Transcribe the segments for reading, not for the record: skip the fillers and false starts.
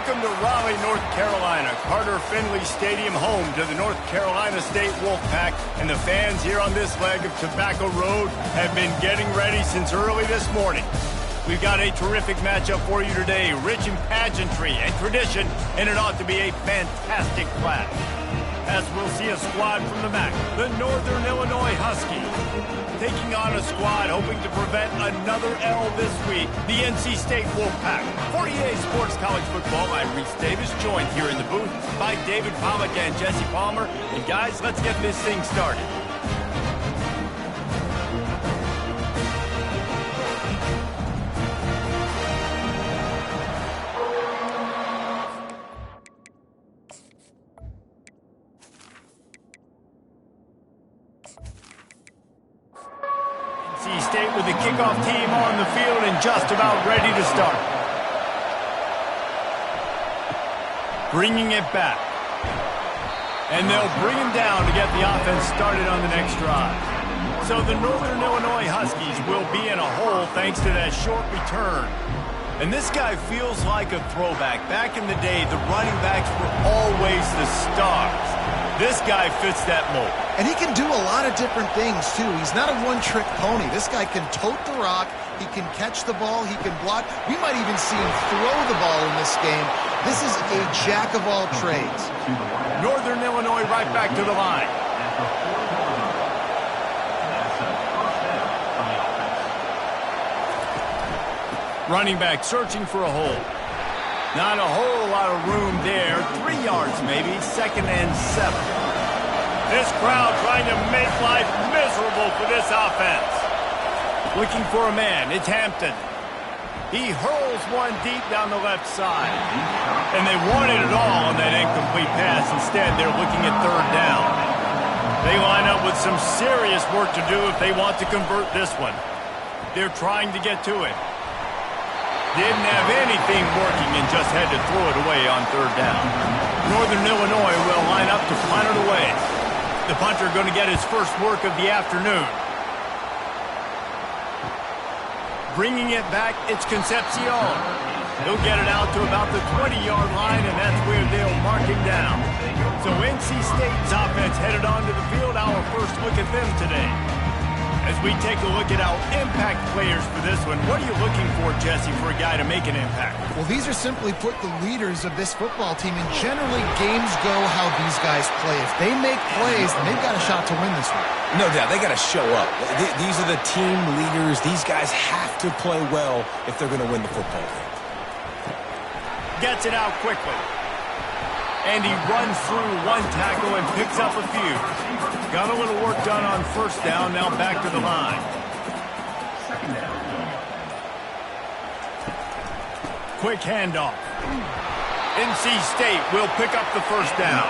Welcome to Raleigh, North Carolina, Carter Finley Stadium, home to the North Carolina State Wolfpack, and the fans here on this leg of Tobacco Road have been getting ready since early this morning. We've got a terrific matchup for you today, rich in pageantry and tradition, and it ought to be a fantastic clash. As we'll see a squad from the MAC, the Northern Illinois Huskies, taking on a squad hoping to prevent another L this week, the NC State Wolfpack. For EA Sports College Football, I'm Reese Davis, joined here in the booth by David Pollack and Jesse Palmer. And guys, let's get this thing started. NC State with the kickoff team on the field and just about ready to start. Bringing it back. And they'll bring him down to get the offense started on the next drive. So the Northern Illinois Huskies will be in a hole thanks to that short return. And this guy feels like a throwback. Back in the day, the running backs were always the stars. This guy fits that mold. And he can do a lot of different things, too. He's not a one-trick pony. This guy can tote the rock. He can catch the ball. He can block. We might even see him throw the ball in this game. This is a jack of all trades. Northern Illinois right back to the line. Running back searching for a hole. Not a whole lot of room there. 3 yards maybe. 2nd and 7. This crowd trying to make life miserable for this offense. Looking for a man. It's Hampton. He hurls one deep down the left side. And they wanted it all on that incomplete pass. Instead, they're looking at 3rd down. They line up with some serious work to do if they want to convert this one. They're trying to get to it. Didn't have anything working and just had to throw it away on 3rd down. Northern Illinois will line up to punt it away. The punter going to get his first work of the afternoon. Bringing it back, it's Concepcion. He'll get it out to about the 20-yard line, and that's where they'll mark him down. So NC State's offense headed onto the field. Our first look at them today. As we take a look at our impact players for this one, what are you looking for, Jesse, for a guy to make an impact? Well, these are simply put the leaders of this football team, and generally games go how these guys play. If they make plays, then they've got a shot to win this one. No doubt, they got to show up. These are the team leaders. These guys have to play well if they're going to win the football game. Gets it out quickly. And he runs through one tackle and picks up a few. Got a little work done on 1st down, now back to the line. 2nd down. Quick handoff. NC State will pick up the 1st down.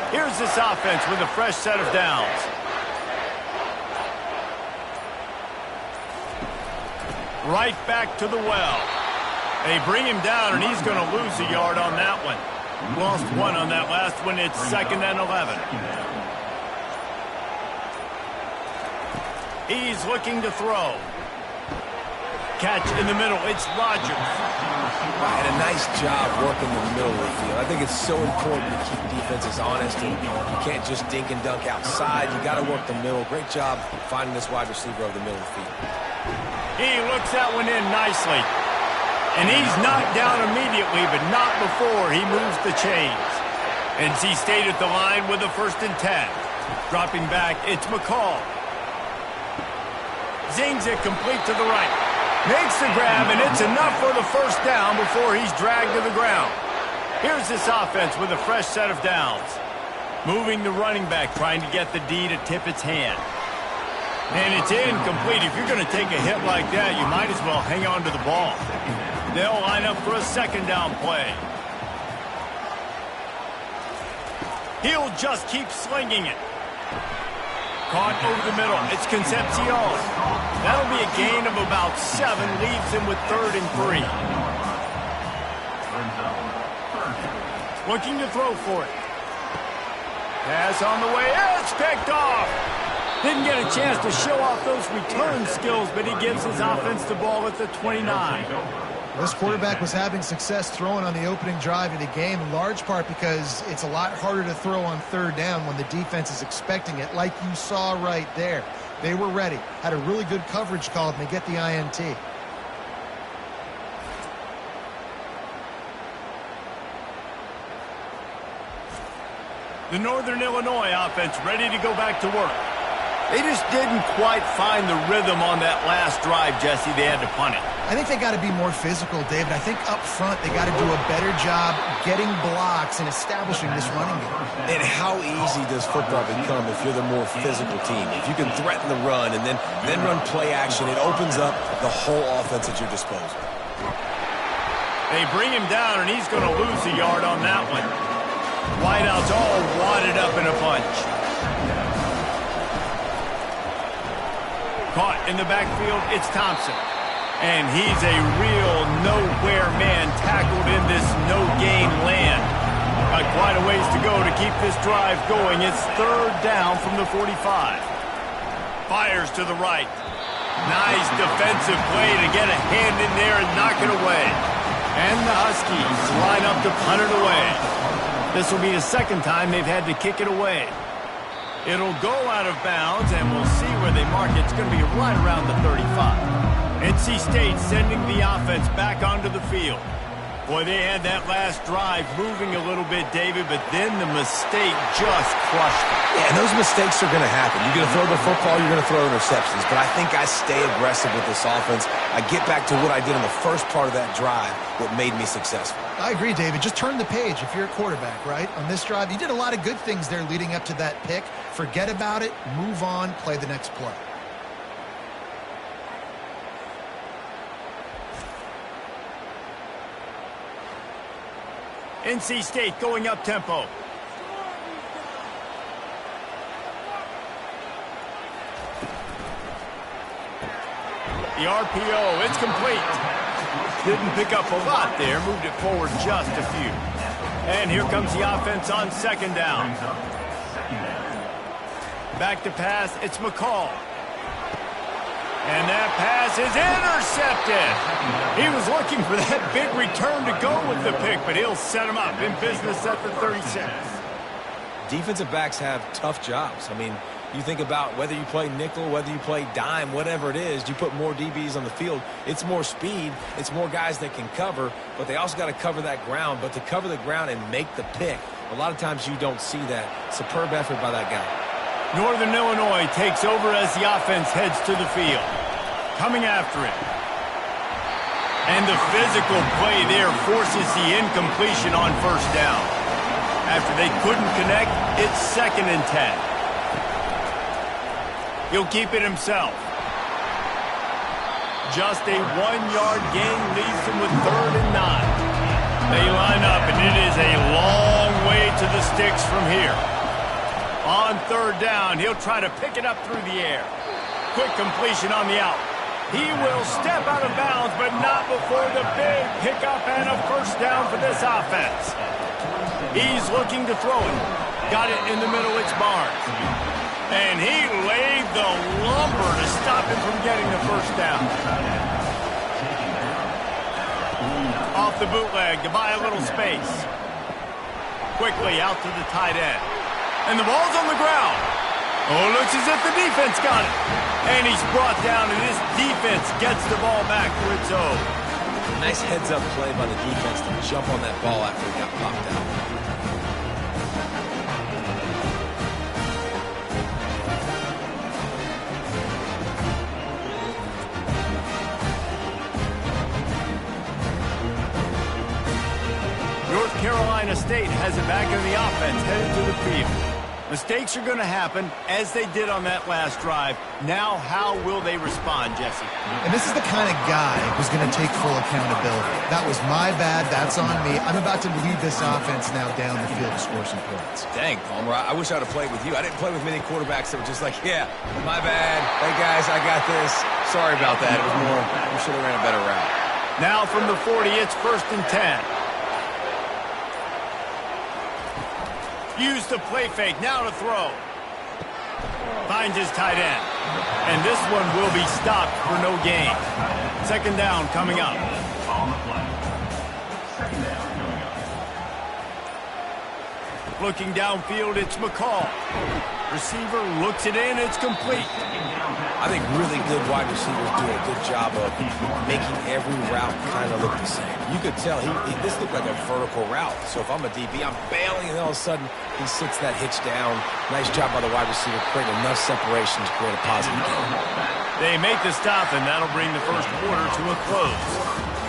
Here's this offense with a fresh set of downs. Right back to the well. They bring him down, and he's going to lose a yard on that one. Lost 1 on that last one. It's 2nd and 11. He's looking to throw. Catch in the middle. It's Rogers. Had a nice job working the middle of the field. I think it's so important to keep defenses honest, and you can't just dink and dunk outside. You got to work the middle. Great job finding this wide receiver over the middle of the field. He looks that one in nicely. And he's knocked down immediately, but not before he moves the chains. NC State at the line with a 1st and 10. Dropping back, it's McCall. Zings it complete to the right. Makes the grab, and it's enough for the 1st down before he's dragged to the ground. Here's this offense with a fresh set of downs. Moving the running back, trying to get the D to tip its hand. And it's incomplete. If you're going to take a hit like that, you might as well hang on to the ball. They'll line up for a 2nd down play. He'll just keep slinging it. Caught over the middle. It's Concepcion. That'll be a gain of about 7. Leaves him with 3rd and 3. Looking to throw for it. Pass on the way. It's picked off. Didn't get a chance to show off those return skills, but he gives his offense the ball at the 29. This quarterback was having success throwing on the opening drive of the game, in large part because it's a lot harder to throw on third down when the defense is expecting it, like you saw right there. They were ready, had a really good coverage call, and they get the INT. The Northern Illinois offense ready to go back to work. They just didn't quite find the rhythm on that last drive, Jesse. They had to punt it. I think they got to be more physical, David. I think up front they got to do a better job getting blocks and establishing this running game. And how easy does football become if you're the more physical team? If you can threaten the run and then run play action, it opens up the whole offense at your disposal. They bring him down, and he's going to lose a yard on that one. Wideouts all wadded up in a bunch. Caught in the backfield, it's Thompson. And he's a real nowhere man tackled in this no-gain land. Got quite a ways to go to keep this drive going. It's third down from the 45. Fires to the right. Nice defensive play to get a hand in there and knock it away. And the Huskies line up to punt it away. This will be the second time they've had to kick it away. It'll go out of bounds, and we'll see where they mark it. It's going to be right around the 35. NC State sending the offense back onto the field. Boy, they had that last drive moving a little bit, David, but then the mistake just crushed them. Yeah, and those mistakes are going to happen. You're going to throw the football, you're going to throw interceptions. But I think I stay aggressive with this offense. I get back to what I did in the first part of that drive, what made me successful. I agree, David. Just turn the page if you're a quarterback, right? On this drive, you did a lot of good things there leading up to that pick. Forget about it, move on, play the next play. NC State going up tempo. The RPO, it's complete. Didn't pick up a lot there, moved it forward just a few. And here comes the offense on second down. Back to pass, it's McCall. And that pass is intercepted. He was looking for that big return to go with the pick, but he'll set him up in business at the 36. Defensive backs have tough jobs. I mean, you think about whether you play nickel, whether you play dime, whatever it is, you put more DBs on the field. It's more speed. It's more guys that can cover, but they also got to cover that ground. But to cover the ground and make the pick, a lot of times you don't see that. Superb effort by that guy. Northern Illinois takes over as the offense heads to the field. Coming after it. And the physical play there forces the incompletion on first down. After they couldn't connect, it's 2nd and 10. He'll keep it himself. Just a 1-yard gain leaves him with 3rd and 9. They line up, and it is a long way to the sticks from here. On 3rd down, he'll try to pick it up through the air. Quick completion on the out. He will step out of bounds, but not before the big pickup and a first down for this offense. He's looking to throw it. Got it in the middle, it's Barnes. And he laid the lumber to stop him from getting the first down. Off the bootleg to buy a little space. Quickly out to the tight end. And the ball's on the ground. Oh, looks as if the defense got it. And he's brought down, and this defense gets the ball back to its own. Nice heads-up play by the defense to jump on that ball after it got popped out. North Carolina State has it back in the offense, headed to the field. Mistakes are going to happen, as they did on that last drive. Now, how will they respond, Jesse? And this is the kind of guy who's going to take full accountability. That was my bad. That's on me. I'm about to lead this offense now down the field to score some points. Dang, Palmer, I wish I would have played with you. I didn't play with many quarterbacks that were just like, yeah, my bad. Hey, guys, I got this. Sorry about that. It was more, we should have ran a better route. Now from the 40, it's 1st and 10. Use the play fake, now to throw. Finds his tight end. And this one will be stopped for no gain. 2nd down coming up. Looking downfield, it's McCall. Receiver looks it in, it's complete. I think really good wide receivers do a good job of making every route kind of look the same. You could tell this looked like a vertical route. So if I'm a DB, I'm bailing, and all of a sudden he sits that hitch down. Nice job by the wide receiver, creating enough separation to create a positive game. They make the stop, and that'll bring the first quarter to a close.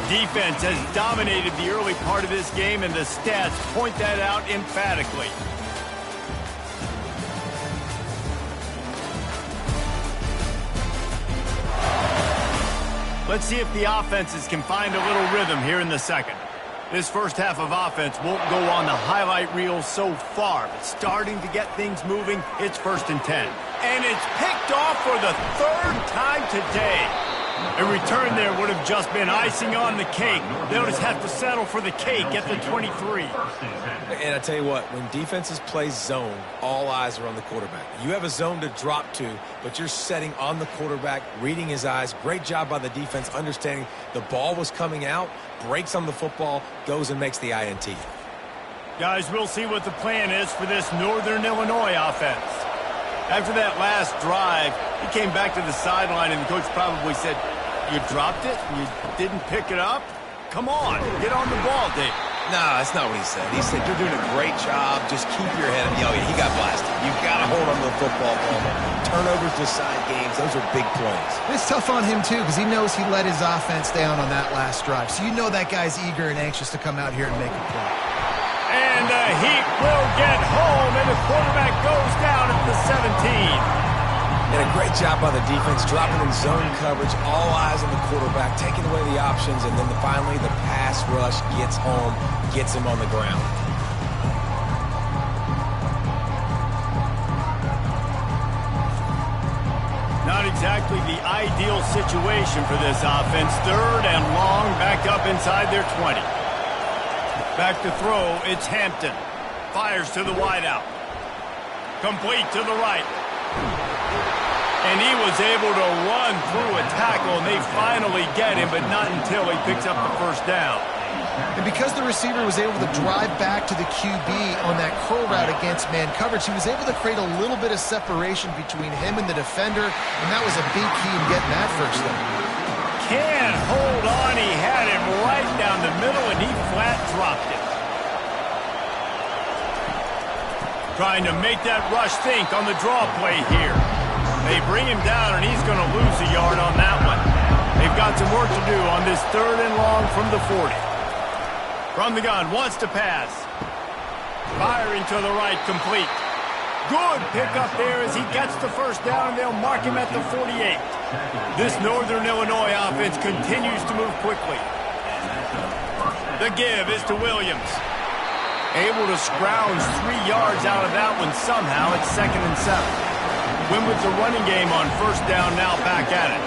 Defense has dominated the early part of this game, and the stats point that out emphatically. Let's see if the offenses can find a little rhythm here in the second. This first half of offense won't go on the highlight reel so far, but starting to get things moving, it's 1st and 10. And it's picked off for the 3rd time today. A return there would have just been icing on the cake. They'll just have to settle for the cake at the 23. And I tell you what, when defenses play zone, all eyes are on the quarterback. You have a zone to drop to, but you're setting on the quarterback, reading his eyes. Great job by the defense, understanding the ball was coming out, breaks on the football, goes and makes the INT. Guys, we'll see what the plan is for this Northern Illinois offense. After that last drive, he came back to the sideline, and the coach probably said, "You dropped it? You didn't pick it up? Come on, get on the ball, Dave." No, that's not what he said. He said, "You're doing a great job. Just keep your head up." Oh, yeah, he got blasted. You've got to hold on to the football. Turnovers decide games. Those are big plays. It's tough on him, too, because he knows he let his offense down on that last drive. So you know that guy's eager and anxious to come out here and make a play. And the Heat will get home, and the quarterback goes down at the 17. And a great job by the defense, dropping in zone coverage, all eyes on the quarterback, taking away the options, and then finally the pass rush gets home, gets him on the ground. Not exactly the ideal situation for this offense. 3rd and long, back up inside their 20. Back to throw, it's Hampton. Fires to the wideout. Complete to the right. And he was able to run through a tackle, and they finally get him, but not until he picks up the 1st down. And because the receiver was able to drive back to the QB on that curl route against man coverage, he was able to create a little bit of separation between him and the defender, and that was a big key in getting that 1st down. Can't hold on. He had him right down the middle, and he flat dropped it. Trying to make that rush think on the draw play here. They bring him down, and he's going to lose a yard on that one. They've got some work to do on this 3rd and long from the 40. From the gun, wants to pass. Firing to the right, complete. Good pickup there as he gets the 1st down, and they'll mark him at the 48. This Northern Illinois offense continues to move quickly. The give is to Williams. Able to scrounge 3 yards out of that one somehow. It's 2nd and 7. Win with the running game on 1st down, now back at it.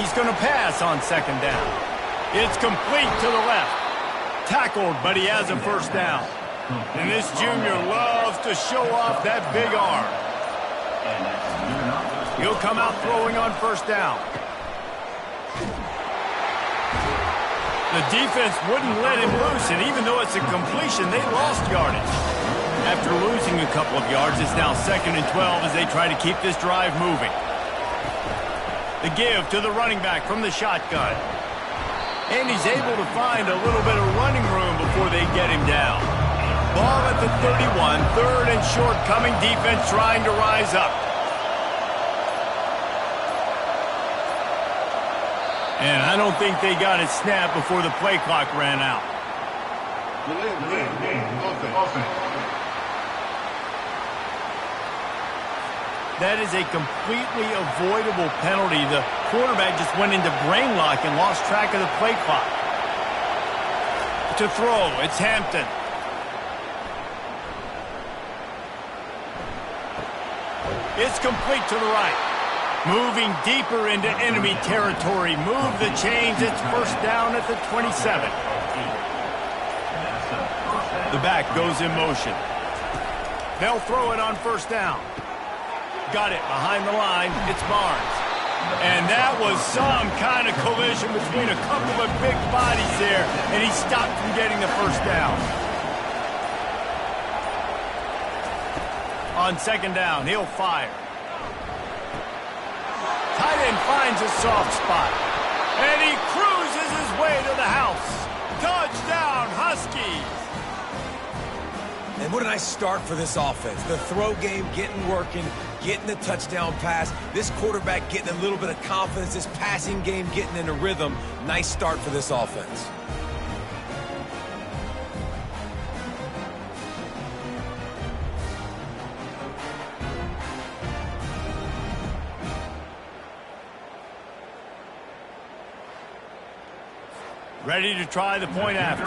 He's going to pass on 2nd down. It's complete to the left. Tackled, but he has a 1st down. And this junior loves to show off that big arm. He'll come out throwing on 1st down. The defense wouldn't let him loose, and even though it's a completion, they lost yardage. After losing a couple of yards, it's now 2nd and 12 as they try to keep this drive moving. The give to the running back from the shotgun. And he's able to find a little bit of running room before they get him down. Ball at the 31, 3rd and short coming, defense trying to rise up. And I don't think they got it snapped before the play clock ran out. That is a completely avoidable penalty. The quarterback just went into brain lock and lost track of the play clock. To throw, it's Hampton. It's complete to the right. Moving deeper into enemy territory. Move the chains. It's 1st down at the 27. The back goes in motion. They'll throw it on 1st down. Got it behind the line. It's Barnes. And that was some kind of collision between a couple of big bodies there, and he stopped from getting the 1st down. On second down, he'll fire. Tight end finds a soft spot. And he cruises his way to the house. Touchdown, Huskies. And what a nice start for this offense. The throw game getting working, getting the touchdown pass. This quarterback getting a little bit of confidence. This passing game getting in a rhythm. Nice start for this offense. Ready to try the point after.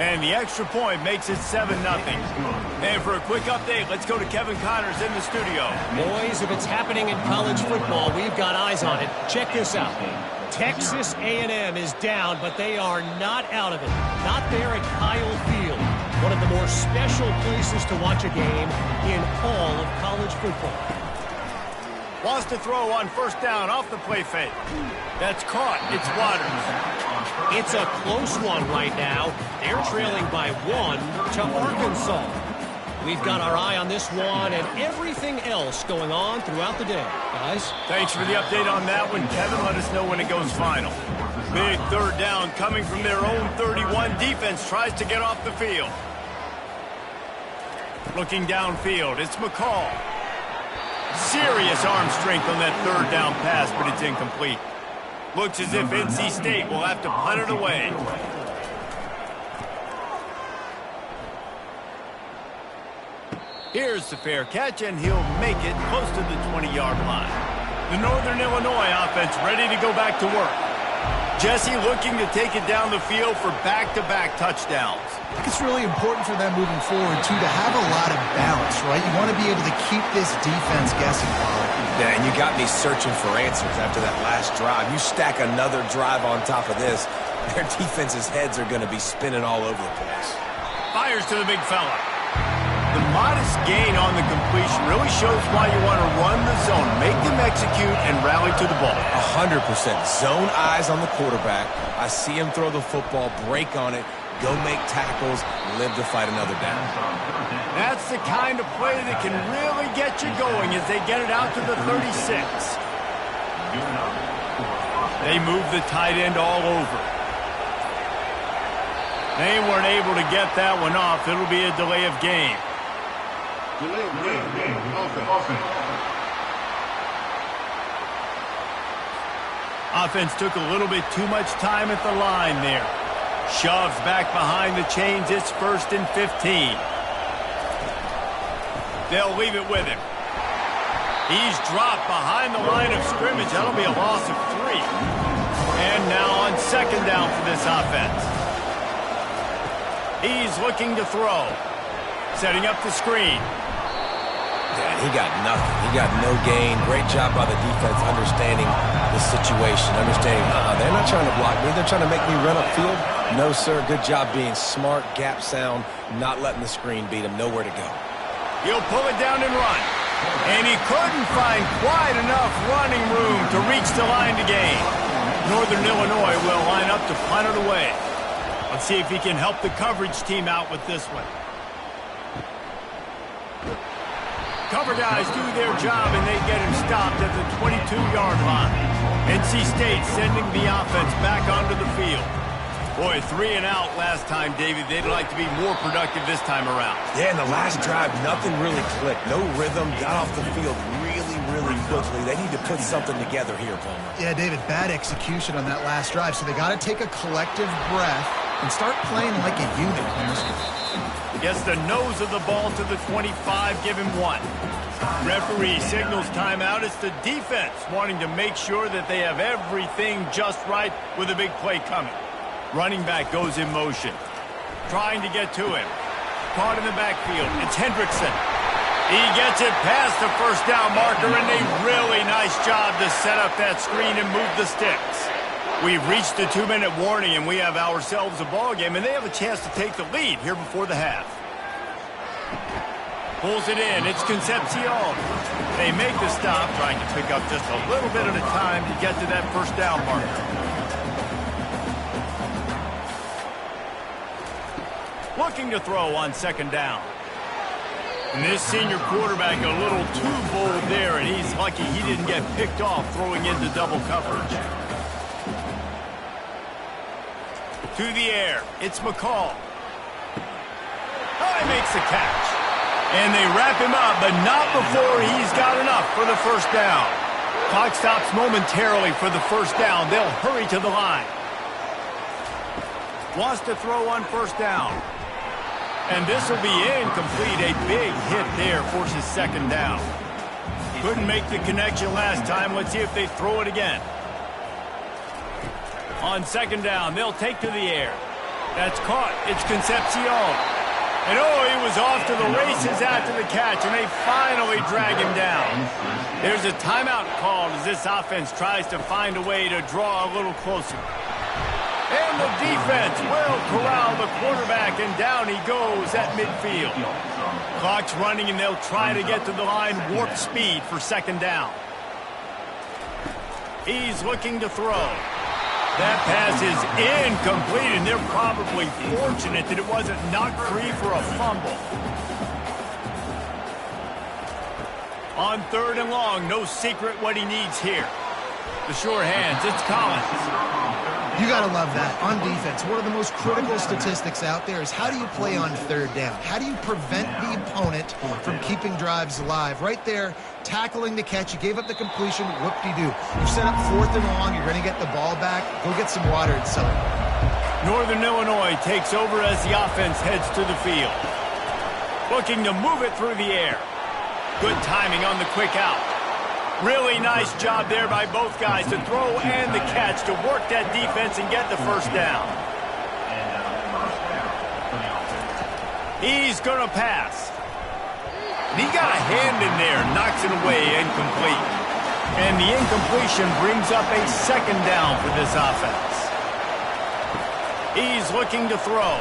And the extra point makes it 7-0. And for a quick update, let's go to Kevin Connors in the studio. Boys, if it's happening in college football, we've got eyes on it. Check this out. Texas A&M is down, but they are not out of it. Not there at Kyle Field. One of the more special places to watch a game in all of college football. Wants to throw on first down off the play fake. That's caught. It's Waters. It's a close one right now. They're trailing by 1 to Arkansas. We've got our eye on this one and everything else going on throughout the day. Guys? Thanks for the update on that one, Kevin. Let us know when it goes final. Big third down coming from their own 31. Defense tries to get off the field. Looking downfield, it's McCall. Serious arm strength on that third down pass, but it's incomplete. Looks as if NC State will have to punt it away. Here's the fair catch, and he'll make it close to the 20-yard line. The Northern Illinois offense ready to go back to work. Jesse looking to take it down the field for back-to-back touchdowns. I think it's really important for them moving forward, too, to have a lot of balance, right? You want to be able to keep this defense guessing, Paul. Yeah, and you got me searching for answers after that last drive. You stack another drive on top of this, their defense's heads are going to be spinning all over the place. Fires to the big fella. The modest gain on the completion really shows why you want to run the zone, make them execute, and rally to the ball. 100%. Zone eyes on the quarterback. I see him throw the football, break on it, go make tackles, live to fight another down. That's the kind of play that can really get you going as they get it out to the 36. They move the tight end all over. They weren't able to get that one off. It'll be a delay of game. Offense took a little bit too much time at the line there. Shoves back behind the chains. It's 1st and 15. They'll leave it with him. He's dropped behind the line of scrimmage. That'll be a loss of 3. And now on second down for this offense. He's looking to throw. Setting up the screen. Yeah, he got nothing. He got no gain. Great job by the defense understanding the situation, understanding, they're not trying to block me. They're trying to make me run upfield. No, sir. Good job being smart, gap sound, not letting the screen beat him. Nowhere to go. He'll pull it down and run. And he couldn't find quite enough running room to reach the line to gain. Northern Illinois will line up to punt it away. Let's see if he can help the coverage team out with this one. Cover guys do their job, and they get him stopped at the 22-yard line. NC State sending the offense back onto the field. Boy, 3 and out last time, David. They'd like to be more productive this time around. Yeah, in the last drive, nothing really clicked. No rhythm, got off the field really quickly. They need to put something together here, Palmer. Yeah, David, bad execution on that last drive, so they got to take a collective breath and start playing like a unit in this one. Gets the nose of the ball to the 25, give him 1. Referee signals timeout. It's the defense wanting to make sure that they have everything just right with a big play coming. Running back goes in motion. Trying to get to him. Caught in the backfield. It's Hendrickson. He gets it past the first down marker, and a really nice job to set up that screen and move the sticks. We've reached the 2-minute warning, and we have ourselves a ball game, and they have a chance to take the lead here before the half. Pulls it in. It's Concepcion. They make the stop, trying to pick up just a little bit at a time to get to that first down marker. looking to throw on second down. And this senior quarterback a little too bold there, and he's lucky he didn't get picked off throwing into double coverage. To the air, it's McCall. Oh, he makes the catch. And they wrap him up, but not before he's got enough for the first down. Clock stops momentarily for the first down. They'll hurry to the line. Wants to throw on first down. And this will be incomplete. A big hit there forces second down. Couldn't make the connection last time. Let's see if they throw it again. On second down, they'll take to the air. That's caught. It's Concepcion. And oh, he was off to the races after the catch, and they finally drag him down. There's a timeout called as this offense tries to find a way to draw a little closer. And the defense will corral the quarterback, and down he goes at midfield. Clock's running, and they'll try to get to the line warp speed for second down. He's looking to throw. That pass is incomplete, and they're probably fortunate that it wasn't knocked free for a fumble. On third and long, no secret what he needs here. The sure hands, it's Collins. You got to love that. On defense, one of the most critical statistics out there is how do you play on third down? How do you prevent the opponent from keeping drives alive? Right there, tackling the catch. You gave up the completion. Whoop-de-doo. You set up fourth and long. You're going to get the ball back. Go get some water inside. Northern Illinois takes over as the offense heads to the field. Looking to move it through the air. Good timing on the quick out. Really nice job there by both guys to throw and the catch to work that defense and get the first down. He's going to pass. And he got a hand in there, knocks it away, incomplete. And the incompletion brings up a second down for this offense. He's looking to throw.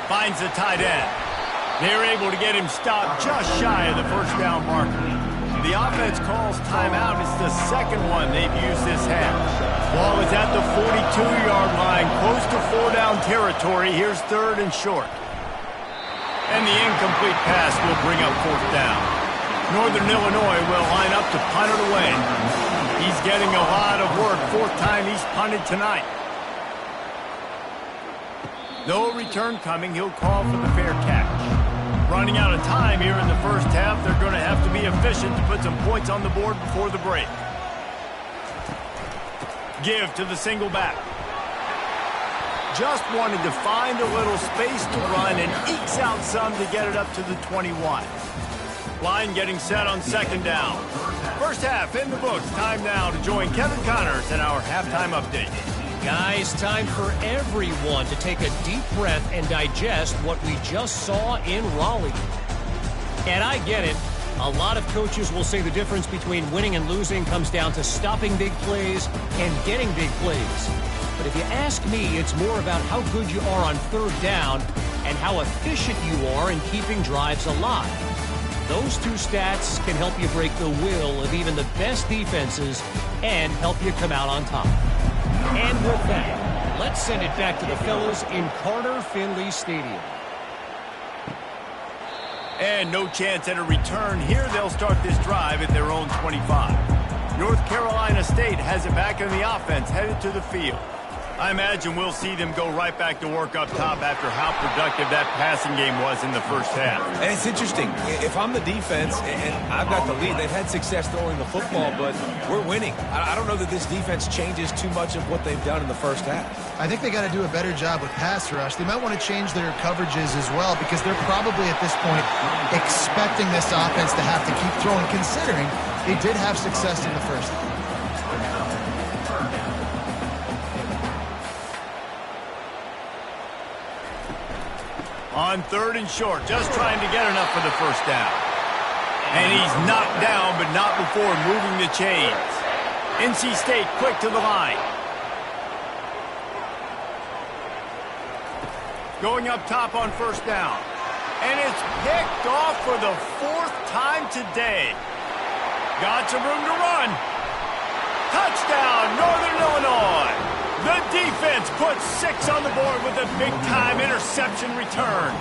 Finds the tight end. They're able to get him stopped just shy of the first down marker. The offense calls timeout. It's the second one they've used this half. Ball is at the 42-yard line, close to four-down territory. Here's third and short. And the incomplete pass will bring up fourth down. Northern Illinois will line up to punt it away. He's getting a lot of work. Fourth time he's punted tonight. No return coming. He'll call for the fair catch. Running out of time here in the first half. They're going to have to be efficient to put some points on the board before the break. Give to the single back. Just wanted to find a little space to run and ekes out some to get it up to the 21. Line getting set on second down. First half in the books. Time now to join Kevin Connors in our halftime update. Guys, time for everyone to take a deep breath and digest what we just saw in Raleigh. And I get it. A lot of coaches will say the difference between winning and losing comes down to stopping big plays and getting big plays. But if you ask me, it's more about how good you are on third down and how efficient you are in keeping drives alive. Those two stats can help you break the will of even the best defenses and help you come out on top. And with that, let's send it back to the fellas in Carter Finley Stadium. And no chance at a return here. They'll start this drive at their own 25. North Carolina State has it back in the offense, headed to the field. I imagine we'll see them go right back to work up top after how productive that passing game was in the first half. And it's interesting. If I'm the defense and I've got the lead, they've had success throwing the football, but we're winning. I don't know that this defense changes too much of what they've done in the first half. I think they got to do a better job with pass rush. They might want to change their coverages as well because they're probably at this point expecting this offense to have to keep throwing, considering they did have success in the first half. On third and short, just trying to get enough for the first down. And he's knocked down, but not before moving the chains. NC State quick to the line. Going up top on first down. And it's picked off for the fourth time today. Got some room to run. Touchdown, Northern Illinois. The defense puts 6 on the board with a big-time interception return.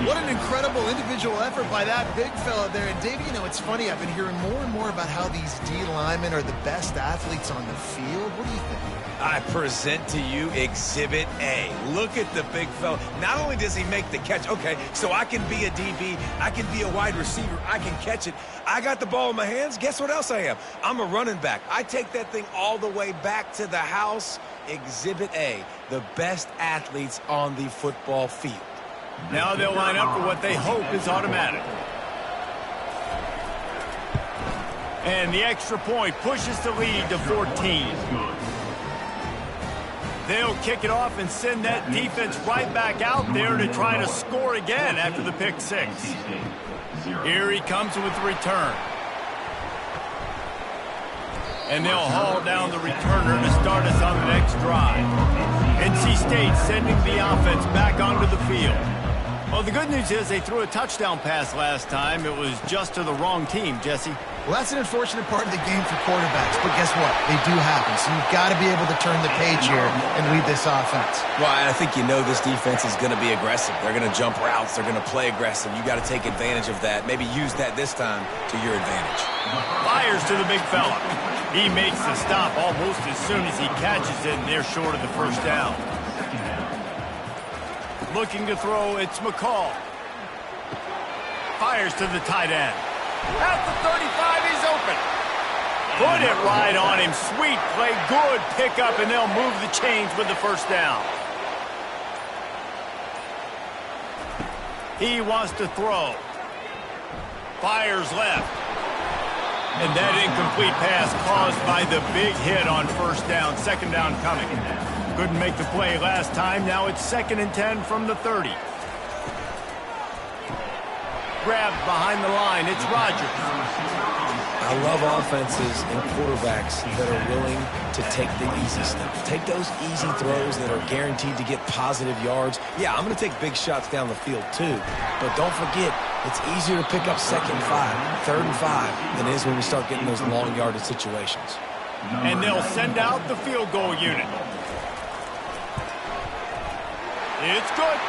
What an incredible individual effort by that big fella there. And, Dave, you know, it's funny. I've been hearing more and more about how these D linemen are the best athletes on the field. What do you think? I present to you Exhibit A. Look at the big fella. Not only does he make the catch, okay, so I can be a DB, I can be a wide receiver, I can catch it. I got the ball in my hands. Guess what else I am? I'm a running back. I take that thing all the way back to the house. Exhibit A, the best athletes on the football field. Now they'll line up for what they hope is automatic. And the extra point pushes the lead to 14. They'll kick it off and send that defense right back out there to try to score again after the pick 6. Here he comes with the return. And they'll haul down the returner to start us on the next drive. NC State sending the offense back onto the field. Well, the good news is they threw a touchdown pass last time. It was just to the wrong team, Jesse. Well, that's an unfortunate part of the game for quarterbacks, but guess what? They do happen, so you've got to be able to turn the page here and lead this offense. Well, I think you know this defense is going to be aggressive. They're going to jump routes. They're going to play aggressive. You got to take advantage of that. Maybe use that this time to your advantage. Fires to the big fella. He makes the stop almost as soon as he catches it, and they're short of the first down. Looking to throw, it's McCall. Fires to the tight end. At the 35, he's open. Put it right on him. Sweet play, good pickup, and they'll move the chains with the first down. He wants to throw. Fires left. And that incomplete pass caused by the big hit on first down. Second down coming. Couldn't make the play last time. Now it's 2nd and 10 from the 30. Grabbed behind the line. It's Rodgers. I love offenses and quarterbacks that are willing to take the easy stuff. Take those easy throws that are guaranteed to get positive yards. Yeah, I'm going to take big shots down the field too. But don't forget, it's easier to pick up 2nd and 5, 3rd and 5 than it is when we start getting those long yardage situations. And they'll send out the field goal unit. It's good.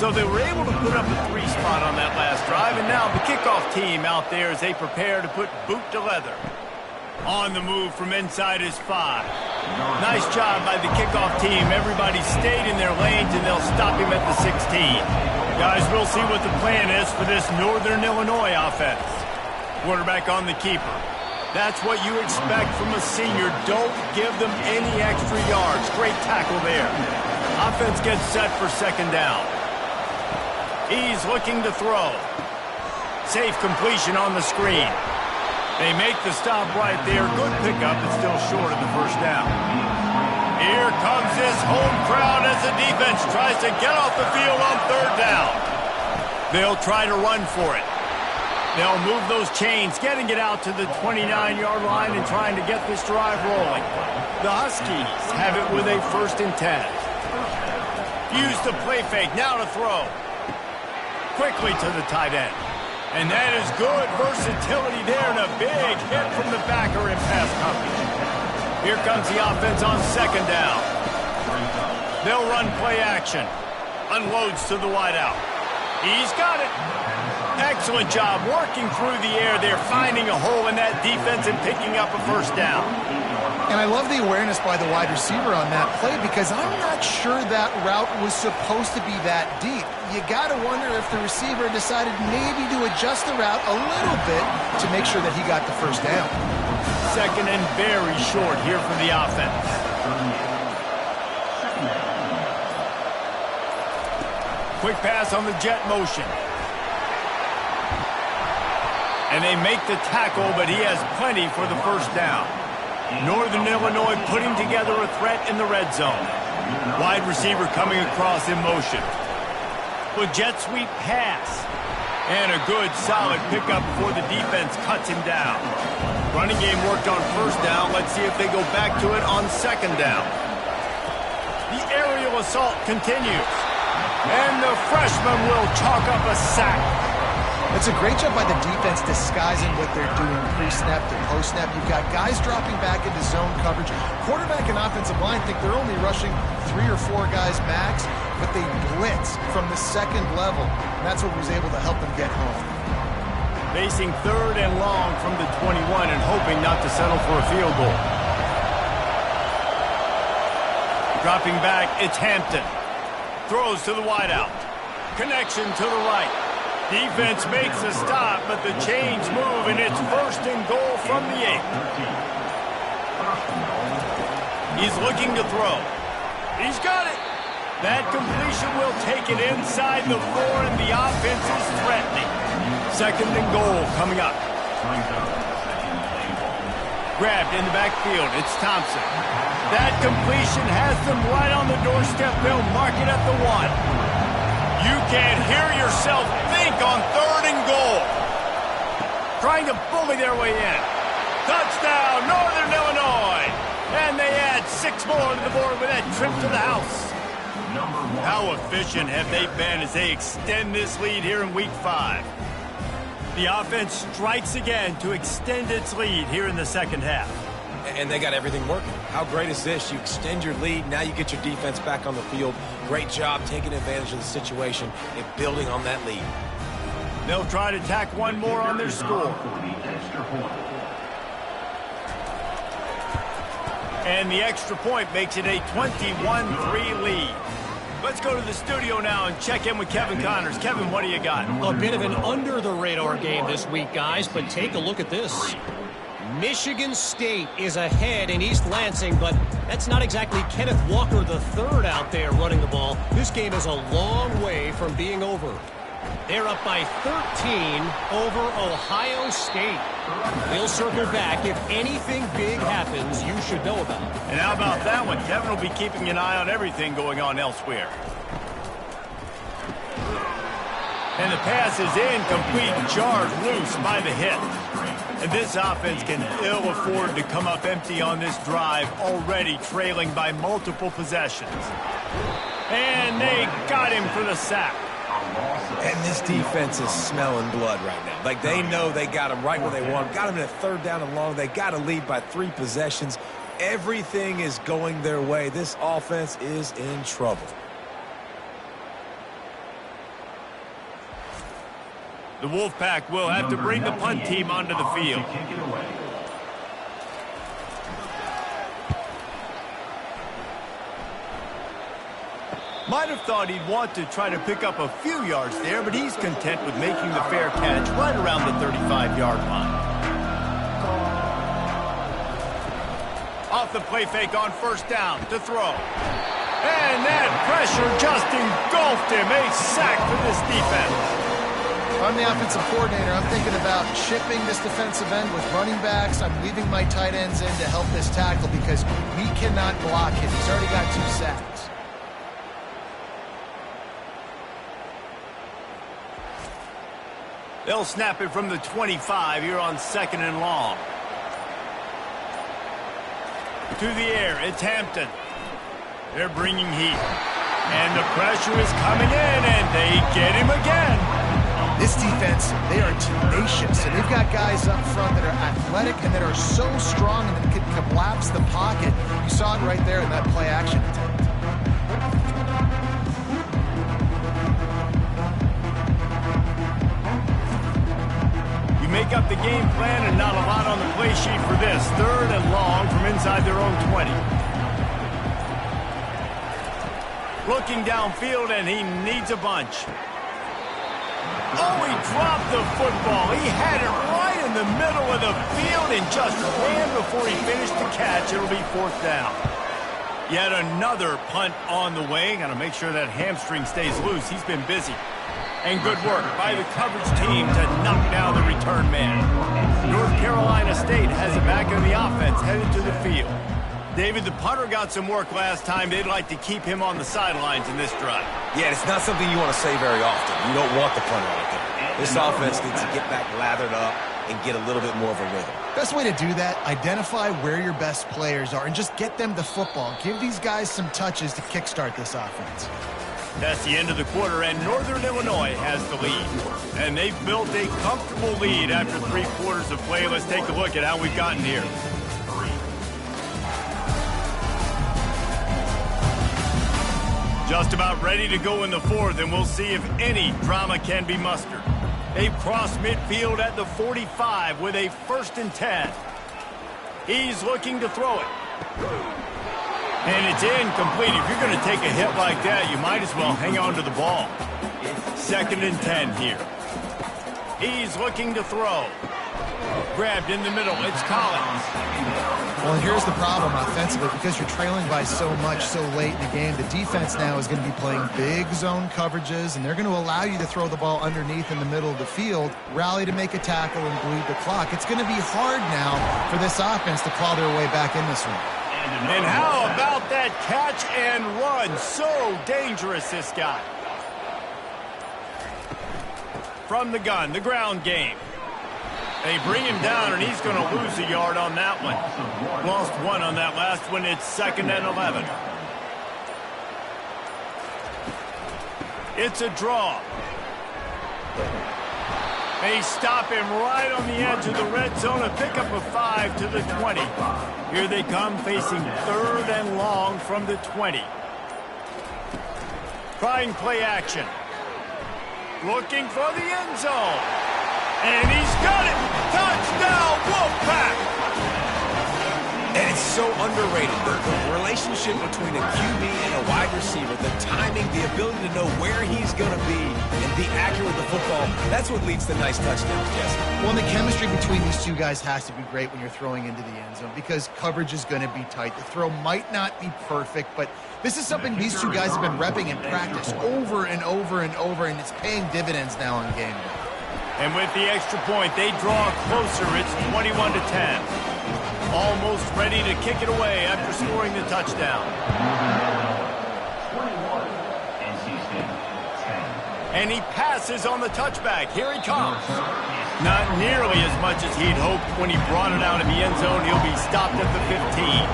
So they were able to put up a 3 spot on that last drive, and now the kickoff team out there as they prepare to put boot to leather. On the move from inside his 5. Nice job by the kickoff team. Everybody stayed in their lanes, and they'll stop him at the 16. Guys, we'll see what the plan is for this Northern Illinois offense. Quarterback on the keeper. That's what you expect from a senior. Don't give them any extra yards. Great tackle there. Offense gets set for 2nd down. He's looking to throw. Safe completion on the screen. They make the stop right there. Good pickup, but still short of the first down. Here comes this home crowd as the defense tries to get off the field on 3rd down. They'll try to run for it. They'll move those chains, getting it out to the 29-yard line and trying to get this drive rolling. The Huskies have it with a 1st and 10. Use the play fake, now to throw. Quickly to the tight end. And that is good versatility there and a big hit from the backer in pass coverage. Here comes the offense on 2nd down. They'll run play action. Unloads to the wideout. He's got it. Excellent job working through the air there, finding a hole in that defense and picking up a first down. And I love the awareness by the wide receiver on that play because I'm not sure that route was supposed to be that deep. You got to wonder if the receiver decided maybe to adjust the route a little bit to make sure that he got the first down. 2nd and very short here for the offense. Quick pass on the jet motion. And they make the tackle, but he has plenty for the first down. Northern Illinois putting together a threat in the red zone. Wide receiver coming across in motion. With jet sweep pass. And a good, solid pickup before the defense cuts him down. Running game worked on first down. Let's see if they go back to it on second down. The aerial assault continues. And the freshman will chalk up a sack. It's a great job by the defense disguising what they're doing pre-snap to post-snap. You've got guys dropping back into zone coverage. Quarterback and offensive line think they're only rushing 3 or 4 guys max, but they blitz from the second level. And that's what was able to help them get home. Facing third and long from the 21 and hoping not to settle for a field goal. Dropping back, it's Hampton. Throws to the wideout. Connection to the right. Defense makes a stop, but the chains move, and it's first and goal from the 8. He's looking to throw. He's got it. That completion will take it inside the 4, and the offense is threatening. Second and goal coming up. Grabbed in the backfield. It's Thompson. That completion has them right on the doorstep. They'll mark it at the 1. You can hear yourself think on third and goal. Trying to bully their way in. Touchdown, Northern Illinois. And they add 6 more to the board with that trip to the house. How efficient have they been as they extend this lead here in Week 5? The offense strikes again to extend its lead here in the second half. And they got everything working. How great is this? You extend your lead. Now you get your defense back on the field. Great job taking advantage of the situation and building on that lead. They'll try to tack one more on their score. And the extra point makes it a 21-3 lead. Let's go to the studio now and check in with Kevin Connors. Kevin, what do you got? A bit of an under-the-radar game this week, guys, but take a look at this. Michigan State is ahead in East Lansing, but that's not exactly Kenneth Walker III out there running the ball. This game is a long way from being over. They're up by 13 over Ohio State. They'll circle back if anything big happens you should know about. And how about that one? Kevin will be keeping an eye on everything going on elsewhere. And the pass is incomplete, jarred loose by the hit. And this offense can ill afford to come up empty on this drive, already trailing by multiple possessions. And they got him for the sack. And this defense is smelling blood right now. Like, they know they got him right where they want him. Got him in a third down and long. They got to lead by 3 possessions. Everything is going their way. This offense is in trouble. The Wolfpack will have to bring the punt team onto the field. Might have thought he'd want to try to pick up a few yards there, but he's content with making the fair catch right around the 35-yard line. Off the play fake on first down to throw. And that pressure just engulfed him. A sack for this defense. If I'm the offensive coordinator, I'm thinking about chipping this defensive end with running backs. I'm leaving my tight ends in to help this tackle because we cannot block him. He's already got 2 sacks. They'll snap it from the 25 here on second and long. To the air, it's Hampton. They're bringing heat. And the pressure is coming in, and they get him again. This defense, they are tenacious, and they've got guys up front that are athletic and that are so strong and that can collapse the pocket. You saw it right there in that play action attempt. You make up the game plan and not a lot on the play sheet for this. Third and long from inside their own 20. Looking downfield, and he needs a bunch. Oh, he dropped the football. He had it right in the middle of the field and just ran before he finished the catch. It'll be 4th down. Yet another punt on the way. Got to make sure that hamstring stays loose. He's been busy. And good work by the coverage team to knock down the return man. North Carolina State has it back in the offense headed to the field. David, the punter got some work last time. They'd like to keep him on the sidelines in this drive. Yeah, it's not something you want to say very often. You don't want the punter out there. This offense needs to get back lathered up and get a little bit more of a rhythm. Best way to do that, identify where your best players are and just get them the football. Give these guys some touches to kickstart this offense. That's the end of the quarter, and Northern Illinois has the lead. And they've built a comfortable lead after 3 quarters of play. Let's take a look at how we've gotten here. Just about ready to go in the 4th, and we'll see if any drama can be mustered. They've crossed midfield at the 45 with a 1st and 10. He's looking to throw it. And it's incomplete. If you're going to take a hit like that, you might as well hang on to the ball. 2nd and 10 here. He's looking to throw. Grabbed in the middle. It's Collins. Well, here's the problem offensively. Because you're trailing by so much so late in the game, the defense now is going to be playing big zone coverages, and they're going to allow you to throw the ball underneath in the middle of the field, rally to make a tackle, and bleed the clock. It's going to be hard now for this offense to claw their way back in this one. And how about that catch and run? So dangerous, this guy. From the gun, the ground game. They bring him down, and he's going to lose a yard on that one. Lost 1 on that last one. It's 2nd and 11. It's a draw. They stop him right on the edge of the red zone. A pickup of 5 to the 20. Here they come, facing 3rd and long from the 20. Trying play action. Looking for the end zone. And he's got it! Touchdown, Wolfpack! And it's so underrated. The relationship between a QB and a wide receiver, the timing, the ability to know where he's going to be and be accurate with the football, that's what leads to nice touchdowns, Jesse. Well, and the chemistry between these two guys has to be great when you're throwing into the end zone because coverage is going to be tight. The throw might not be perfect, but this is something these two guys have been repping in practice over and over and over, and it's paying dividends now on game day. And with the extra point, they draw closer. It's 21 to 10. Almost ready to kick it away after scoring the touchdown. 21, NC State, 10. And he passes on the touchback. Here he comes. Not nearly as much as he'd hoped when he brought it out of the end zone. He'll be stopped at the 15.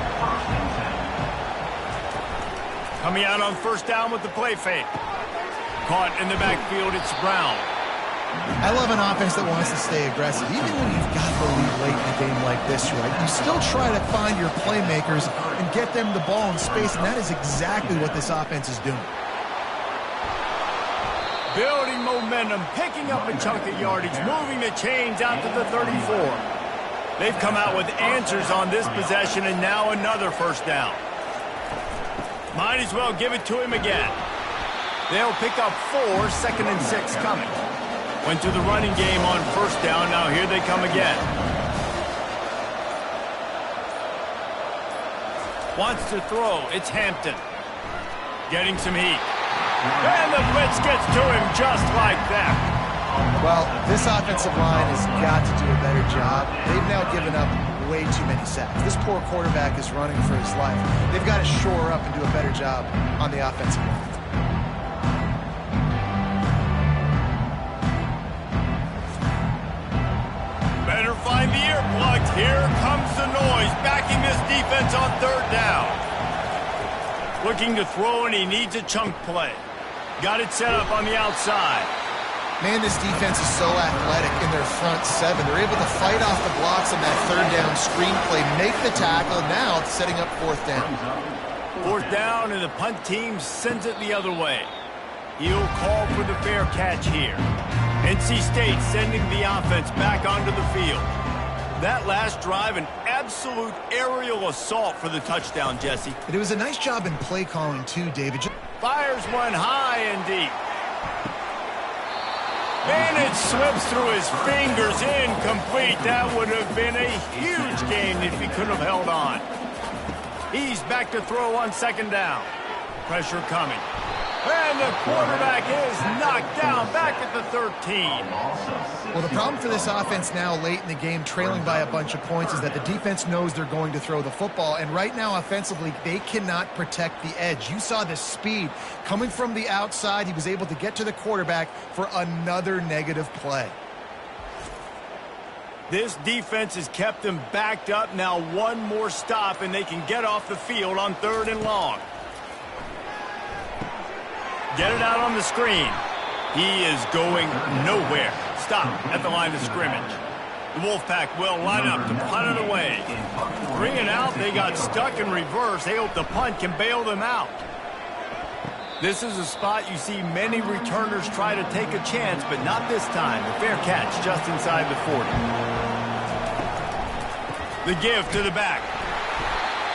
Coming out on 1st down with the play fake. Caught in the backfield, it's Brown. I love an offense that wants to stay aggressive. Even when you've got the lead late in a game like this, right, you still try to find your playmakers and get them the ball in space, and that is exactly what this offense is doing. Building momentum, picking up a chunk of yardage, moving the chains out to the 34. They've come out with answers on this possession, and now another 1st down. Might as well give it to him again. They'll pick up 4, 2nd and 6 coming. Went to the running game on 1st down. Now here they come again. Wants to throw. It's Hampton. Getting some heat. And the blitz gets to him just like that. Well, this offensive line has got to do a better job. They've now given up way too many sacks. This poor quarterback is running for his life. They've got to shore up and do a better job on the offensive line. Better find the earplugs. Here comes the noise, backing this defense on 3rd down. Looking to throw, and he needs a chunk play. Got it set up on the outside. Man, this defense is so athletic in their front 7. They're able to fight off the blocks on that 3rd down screen play, make the tackle. Now it's setting up 4th down. 4th down, and the punt team sends it the other way. He'll call for the fair catch here. NC State sending the offense back onto the field. That last drive, an absolute aerial assault for the touchdown, Jesse. And it was a nice job in play calling, too, David. Fires one high and deep. And it slips through his fingers, incomplete. That would have been a huge gain if he could have held on. He's back to throw on 2nd down. Pressure coming. And the quarterback is knocked down back at the 13. Well, the problem for this offense now late in the game, trailing by a bunch of points, is that the defense knows they're going to throw the football. And right now, offensively, they cannot protect the edge. You saw the speed coming from the outside. He was able to get to the quarterback for another negative play. This defense has kept them backed up. Now one more stop, and they can get off the field on 3rd and long. Get it out on the screen. He is going nowhere. Stop at the line of scrimmage. The Wolfpack will line up to punt it away. Bring it out. They got stuck in reverse. They hope the punt can bail them out. This is a spot you see many returners try to take a chance, but not this time. The fair catch just inside the 40. The give to the back.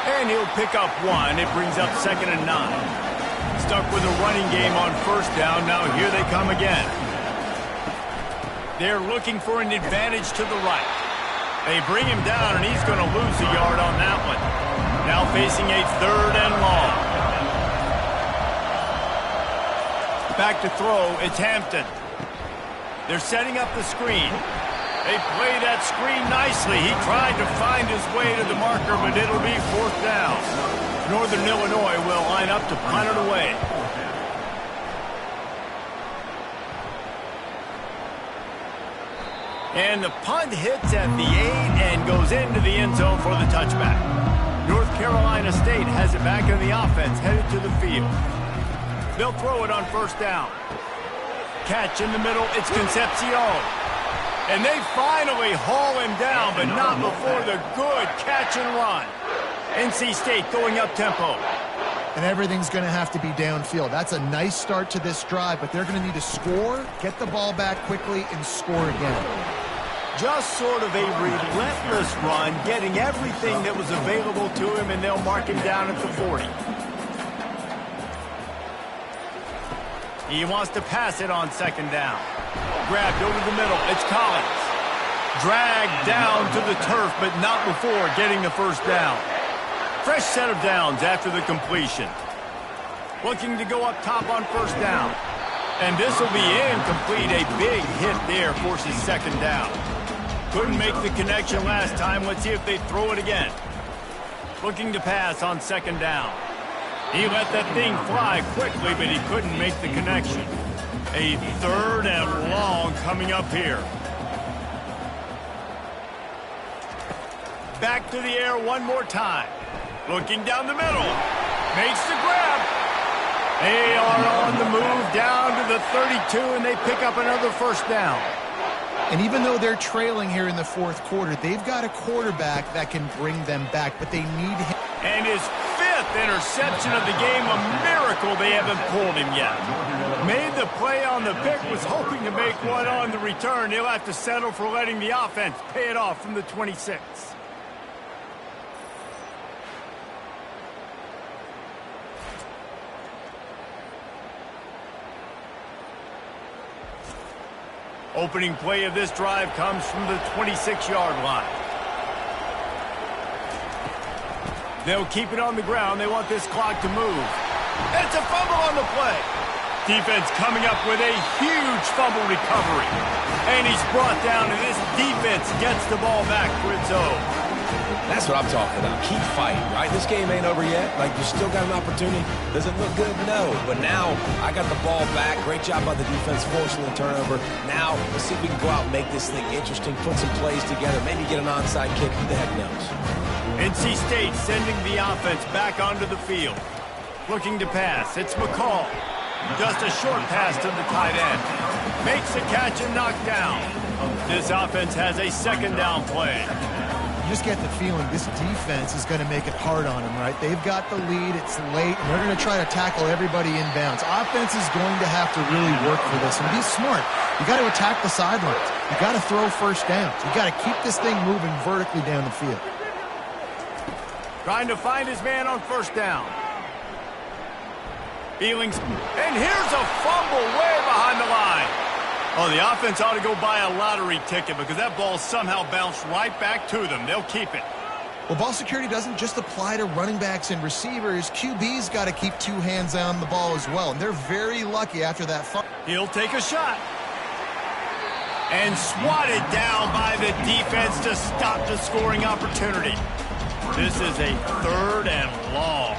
And he'll pick up one. It brings up 2nd and 9. Stuck with a running game on 1st down. Now here they come again. They're looking for an advantage to the right. They bring him down, and he's going to lose a yard on that one. Now facing a 3rd and long. Back to throw. It's Hampton. They're setting up the screen. They play that screen nicely. He tried to find his way to the marker, but it'll be 4th down. Northern Illinois will line up to punt it away. And the punt hits at the 8 and goes into the end zone for the touchback. North Carolina State has it back in the offense, headed to the field. They'll throw it on 1st down. Catch in the middle. It's Concepcion. And they finally haul him down, but not before the good catch and run. NC State going up tempo. And everything's going to have to be downfield. That's a nice start to this drive, but they're going to need to score, get the ball back quickly, and score again. Just sort of a relentless run, getting everything that was available to him, and they'll mark him down at the 40. He wants to pass it on 2nd down. Grabbed over the middle. It's Collins. Dragged down to the turf, but not before getting the 1st down. Fresh set of downs after the completion. Looking to go up top on 1st down. And this will be incomplete. A big hit there forces 2nd down. Couldn't make the connection last time. Let's see if they throw it again. Looking to pass on 2nd down. He let that thing fly quickly, but he couldn't make the connection. A 3rd and long coming up here. Back to the air one more time. Looking down the middle. Makes the grab. They are on the move down to the 32, and they pick up another 1st down. And even though they're trailing here in the 4th quarter, they've got a quarterback that can bring them back, but they need him. And his 5th interception of the game, a miracle they haven't pulled him yet. Made the play on the pick, was hoping to make one on the return. He'll have to settle for letting the offense pay it off from the 26. Opening play of this drive comes from the 26-yard line. They'll keep it on the ground. They want this clock to move. It's a fumble on the play. Defense coming up with a huge fumble recovery. And he's brought down, and this defense gets the ball back for its own. That's what I'm talking about. Keep fighting, right? This game ain't over yet. Like, you still got an opportunity. Does it look good? No. But now, I got the ball back. Great job by the defense forcing the turnover. Now, let's see if we can go out and make this thing interesting, put some plays together, maybe get an onside kick. Who the heck knows? NC State sending the offense back onto the field. Looking to pass. It's McCall. Just a short pass to the tight end. Makes the catch and knocked down. This offense has a 2nd down play. You just get the feeling this defense is going to make it hard on them, right? They've got the lead, it's late, and they're going to try to tackle everybody inbounds. Offense is going to have to really work for this and be smart. You got to attack the sidelines. You got to throw 1st downs. You got to keep this thing moving vertically down the field. Trying to find his man on 1st down. Feelings, and here's a fumble way behind the line. Oh, the offense ought to go buy a lottery ticket because that ball somehow bounced right back to them. They'll keep it. Well, ball security doesn't just apply to running backs and receivers. QB's got to keep two hands on the ball as well, and they're very lucky after that fumble. He'll take a shot. And swatted down by the defense to stop the scoring opportunity. This is a 3rd and long.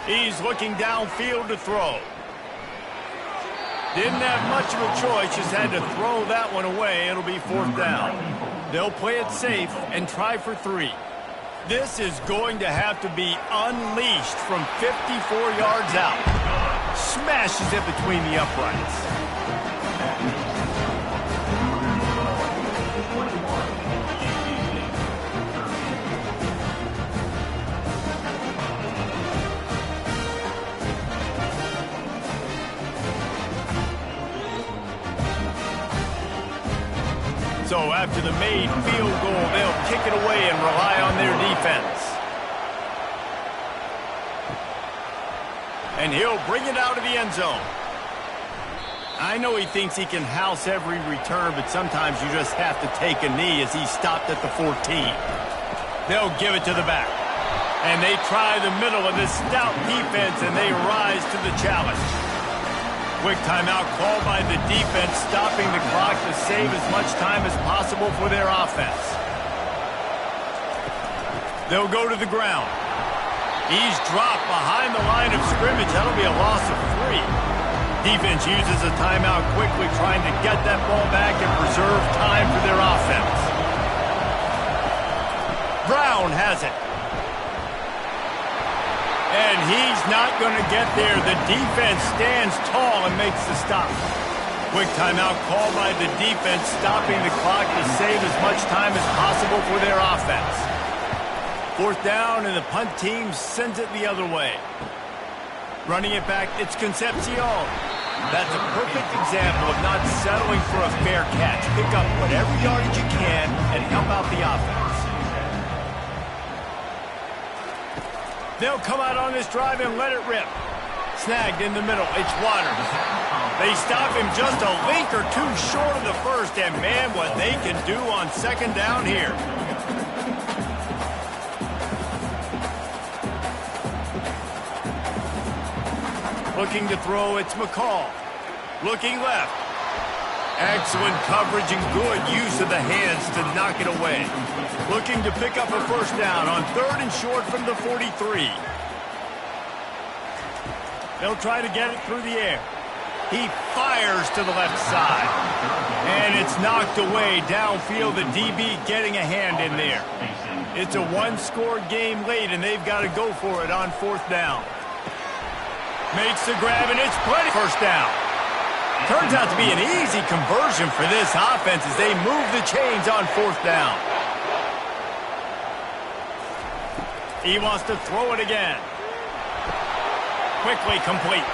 He's looking downfield to throw. Didn't have much of a choice, just had to throw that one away. It'll be 4th down. They'll play it safe and try for 3. This is going to have to be unleashed from 54 yards out. Smashes it between the uprights. So after the made field goal, they'll kick it away and rely on their defense. And he'll bring it out of the end zone. I know he thinks he can house every return, but sometimes you just have to take a knee as he stopped at the 14. They'll give it to the back. And they try the middle of this stout defense, and they rise to the challenge. Quick timeout called by the defense, stopping the clock to save as much time as possible for their offense. They'll go to the ground. He's dropped behind the line of scrimmage. That'll be a loss of 3. Defense uses a timeout quickly, trying to get that ball back and preserve time for their offense. Brown has it. And he's not going to get there. The defense stands tall and makes the stop. Quick timeout called by the defense, stopping the clock to save as much time as possible for their offense. 4th down, and the punt team sends it the other way. Running it back, it's Concepcion. That's a perfect example of not settling for a fair catch. Pick up whatever yardage you can and help out the offense. They'll come out on this drive and let it rip. Snagged in the middle. It's Waters. They stop him just a link or 2 short of the first, and man, what they can do on 2nd down here. Looking to throw, it's McCall. Looking left. Excellent coverage and good use of the hands to knock it away. Looking to pick up a 1st down on 3rd and short from the 43. They'll try to get it through the air. He fires to the left side. And it's knocked away downfield. The DB getting a hand in there. It's a 1-score game late, and they've got to go for it on 4th down. Makes the grab, and it's plenty. 1st down. Turns out to be an easy conversion for this offense as they move the chains on 4th down. He wants to throw it again. Quickly complete.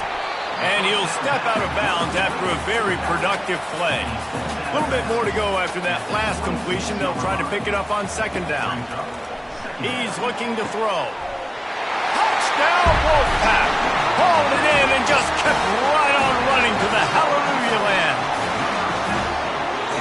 And he'll step out of bounds after a very productive play. A little bit more to go after that last completion. They'll try to pick it up on 2nd down. He's looking to throw. Touchdown, Wolfpack! Hauled it in and just kept right on running to the hallelujah land.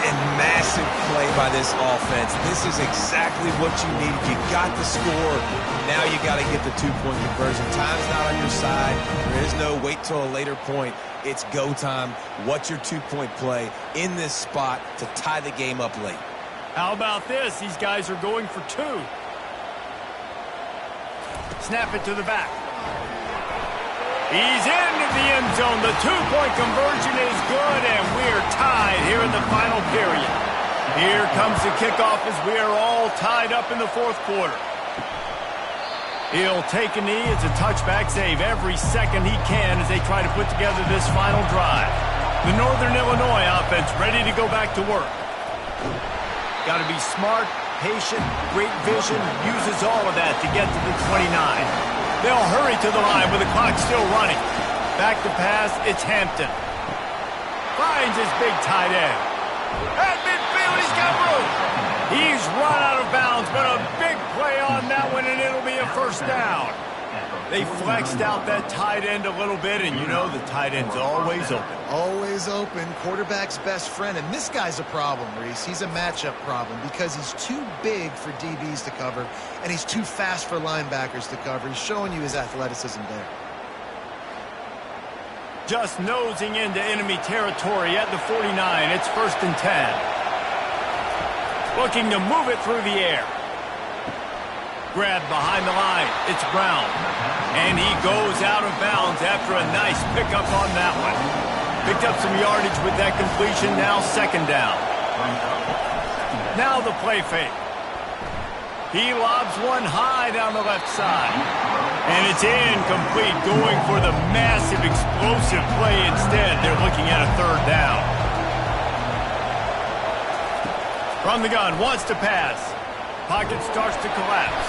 And massive play by this offense. This is exactly what you needed. You got the score. Now you got to get the 2-point conversion. Time's not on your side. There is no wait till a later point. It's go time. What's your 2-point play in this spot to tie the game up late? How about this? These guys are going for 2. Snap it to the back. He's into the end zone. The 2-point conversion is good, and we're tied here in the final period. Here comes the kickoff as we are all tied up in the 4th quarter. He'll take a knee. It's a touchback. Save every second he can as they try to put together this final drive. The Northern Illinois offense ready to go back to work. Got to be smart, patient, great vision, uses all of that to get to the 29. They'll hurry to the line with the clock still running. Back to pass, it's Hampton. Finds his big tight end. At midfield, he's got room. He's run out of bounds, but a big play on that one, and it'll be a 1st down. They flexed out that tight end a little bit, and you know the tight end's always open. Always open, quarterback's best friend. And this guy's a problem, Reese. He's a matchup problem because he's too big for DBs to cover, and he's too fast for linebackers to cover. He's showing you his athleticism there. Just nosing into enemy territory at the 49. It's 1st and 10. Looking to move it through the air. Grabbed behind the line. It's Brown. And he goes out of bounds after a nice pickup on that one. Picked up some yardage with that completion. Now 2nd down. Now the play fake. He lobs one high down the left side. And it's incomplete, going for the massive explosive play instead. They're looking at a 3rd down. From the gun, wants to pass. Pocket starts to collapse.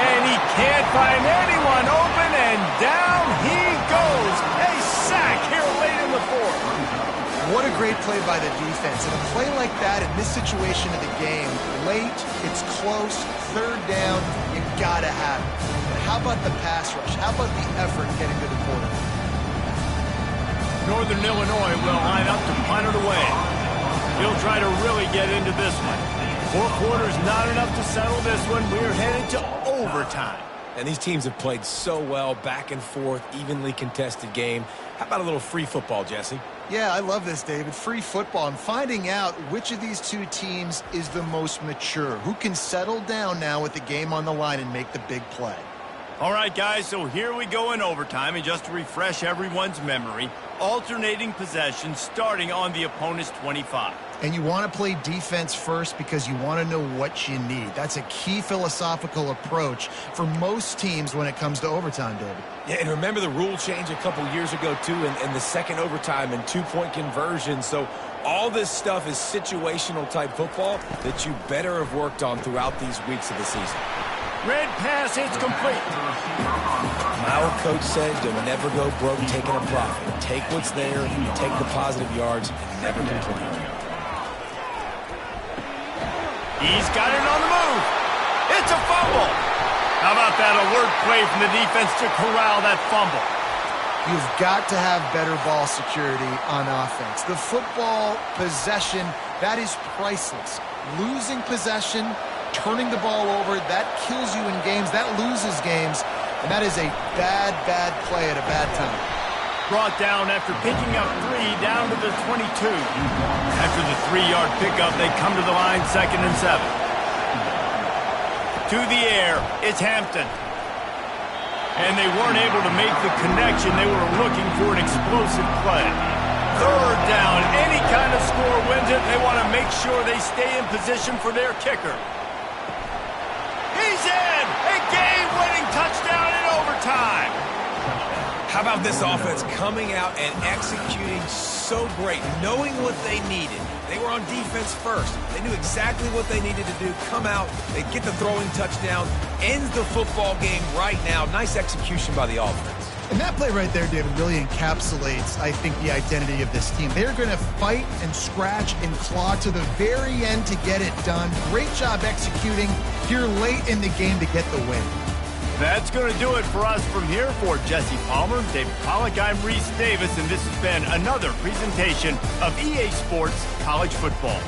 And he can't find anyone open, and down he goes. A sack here late in the 4th. What a great play by the defense. And a play like that in this situation of the game, late, it's close, 3rd down, you gotta have it. And how about the pass rush? How about the effort getting to the quarterback? Northern Illinois will line up to punt it away. He'll try to really get into this one. 4 quarters, not enough to settle this one. We're headed to overtime. And these teams have played so well, back and forth, evenly contested game. How about a little free football, Jesse? Yeah, I love this, David. Free football. I'm finding out which of these two teams is the most mature. Who can settle down now with the game on the line and make the big play? All right, guys, so here we go in overtime. And just to refresh everyone's memory, alternating possessions starting on the opponent's 25. And you want to play defense first because you want to know what you need. That's a key philosophical approach for most teams when it comes to overtime, David. Yeah, and remember the rule change a couple years ago, too, and the second overtime and 2-point conversion. So all this stuff is situational type football that you better have worked on throughout these weeks of the season. Red pass, it's complete. My old coach said you'll never go broke taking a profit. Take what's there, take the positive yards, and never complain. He's got it on the move. It's a fumble. How about that alert play from the defense to corral that fumble? You've got to have better ball security on offense. The football possession, that is priceless. Losing possession, turning the ball over, that kills you in games, that loses games, and that is a bad, bad play at a bad time. Brought down after picking up 3 down to the 22. After the 3-yard pickup, they come to the line 2nd and 7. To the air, it's Hampton. And they weren't able to make the connection. They were looking for an explosive play. 3rd down, any kind of score wins it. They want to make sure they stay in position for their kicker. He's in! A game-winning touchdown in overtime! How about this offense coming out and executing so great, knowing what they needed. They were on defense first. They knew exactly what they needed to do. Come out, they get the throwing touchdown, ends the football game right now. Nice execution by the offense. And that play right there, David, really encapsulates, I think, the identity of this team. They're going to fight and scratch and claw to the very end to get it done. Great job executing here late in the game to get the win. That's going to do it for us from here. For Jesse Palmer, David Pollack, I'm Reese Davis, and this has been another presentation of EA Sports College Football.